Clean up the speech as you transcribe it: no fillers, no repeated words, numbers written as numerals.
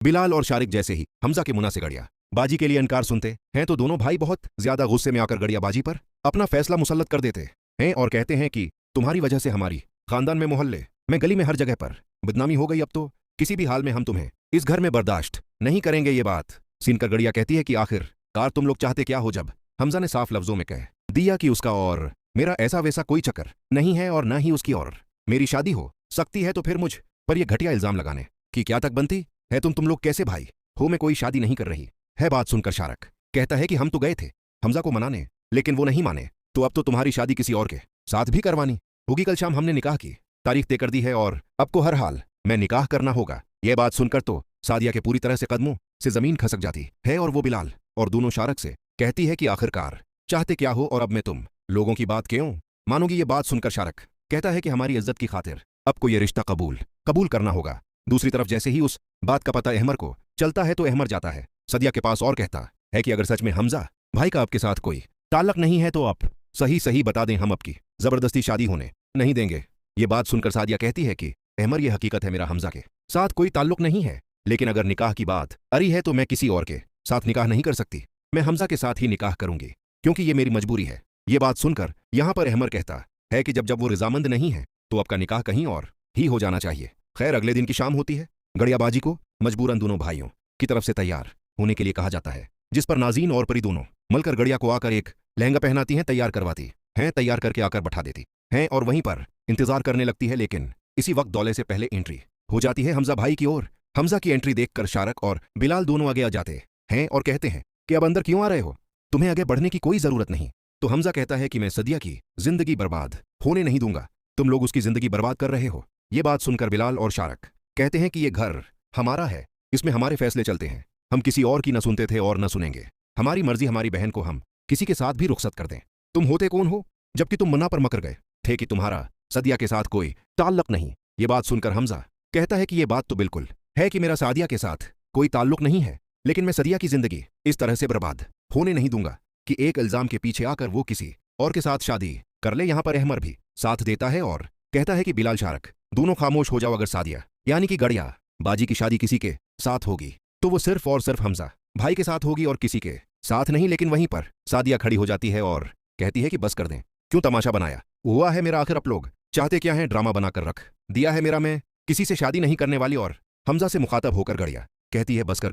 बिलाल और शारिक जैसे ही हमजा के मुंह से गड़िया बाजी के लिए इनकार सुनते हैं तो दोनों भाई बहुत ज्यादा गुस्से में आकर गड़िया बाजी पर अपना फैसला मुसल्लत कर देते हैं और कहते हैं कि तुम्हारी वजह से हमारी खानदान में, मोहल्ले में, गली में, हर जगह पर बदनामी हो गई। अब तो किसी भी हाल में हम तुम्हें इस घर में बर्दाश्त नहीं करेंगे। ये बात सुनकर गड़िया कहती है कि आखिरकार तुम लोग चाहते क्या हो। जब हमजा ने साफ लफ्जों में कह दिया कि उसका और मेरा ऐसा वैसा कोई चक्कर नहीं है और ना ही उसकी और मेरी शादी हो सकती है, तो फिर मुझ पर यह घटिया इल्जाम लगाने की क्या तक बनती है। तुम लोग कैसे भाई हो, मैं कोई शादी नहीं कर रही है। बात सुनकर शारक कहता है कि हम तो गए थे हमजा को मनाने, लेकिन वो नहीं माने, तो अब तो तुम्हारी शादी किसी और के साथ भी करवानी होगी। कल शाम हमने निकाह की तारीख तय कर दी है और अब को हर हाल में निकाह करना होगा। यह बात सुनकर तो सादिया के पूरी तरह से कदमों से जमीन खसक जाती है और वो बिलाल और दोनों शारक से कहती है कि आखिरकार चाहते क्या हो और अब मैं तुम लोगों की बात क्यों मानूंगी। ये बात सुनकर शारक कहता है कि हमारी इज्जत की खातिर अब को ये रिश्ता कबूल करना होगा। दूसरी तरफ जैसे ही उस बात का पता अहमर को चलता है तो अहमर जाता है सदिया के पास और कहता है कि अगर सच में हमजा भाई का आपके साथ कोई ताल्लुक नहीं है तो आप सही बता दें, हम आपकी जबरदस्ती शादी होने नहीं देंगे। ये बात सुनकर सादिया कहती है कि अहमर, ये हकीकत है, मेरा हमजा के साथ कोई ताल्लुक नहीं है, लेकिन अगर निकाह की बात अरी है तो मैं किसी और के साथ निकाह नहीं कर सकती। मैं हमजा के साथ ही निकाह करूंगी क्योंकि ये मेरी मजबूरी है। ये बात सुनकर यहां पर अहमर कहता है कि जब वो रजामंद नहीं है तो आपका निकाह कहीं और ही हो जाना चाहिए। खैर, अगले दिन की शाम होती है। गड़ियाबाजी को मजबूरन दोनों भाइयों की तरफ से तैयार होने के लिए कहा जाता है, जिस पर नाज़ीन और परी दोनों मलकर गड़िया को आकर एक लहंगा पहनाती हैं, तैयार करवाती हैं, तैयार करके आकर बैठा देती हैं और वहीं पर इंतजार करने लगती है। लेकिन इसी वक्त दौले से पहले एंट्री हो जाती है हमजा भाई की ओर। हमजा की एंट्री देखकर शारक और बिलाल दोनों आगे आ जाते हैं और कहते हैं कि अब अंदर क्यों आ रहे हो, तुम्हें आगे बढ़ने की कोई जरूरत नहीं। तो हमजा कहता है कि मैं सदिया की जिंदगी बर्बाद होने नहीं दूंगा, तुम लोग उसकी जिंदगी बर्बाद कर रहे हो। ये बात सुनकर बिलाल और शारक कहते हैं कि ये घर हमारा है, इसमें हमारे फैसले चलते हैं, हम किसी और की न सुनते थे और न सुनेंगे। हमारी मर्जी, हमारी बहन को हम किसी के साथ भी रुखसत कर दें। तुम होते कौन हो जबकि तुम मना पर मकर गए थे कि तुम्हारा सदिया के साथ कोई ताल्लुक नहीं। ये बात सुनकर हमजा कहता है कि ये बात तो बिल्कुल है कि मेरा सादिया के साथ कोई ताल्लुक नहीं है, लेकिन मैं सदिया की जिंदगी इस तरह से बर्बाद होने नहीं दूंगा कि एक इल्जाम के पीछे आकर वो किसी और के साथ शादी कर ले। यहां पर अहमर भी साथ देता है और कहता है कि बिलाल, शारक दोनों खामोश हो जाओ। अगर सादिया यानी कि गड़िया बाजी की शादी किसी के साथ होगी तो वो सिर्फ और सिर्फ हमजा भाई के साथ होगी और किसी के साथ नहीं। लेकिन वहीं पर सादिया खड़ी हो जाती है और कहती है कि बस कर दें, क्यों तमाशा बनाया हुआ है मेरा, आखिर आप लोग चाहते क्या है, ड्रामा बनाकर रख दिया है मेरा, मैं किसी से शादी नहीं करने वाली। और हमजा से मुखातब होकर गड़िया कहती है बस कर।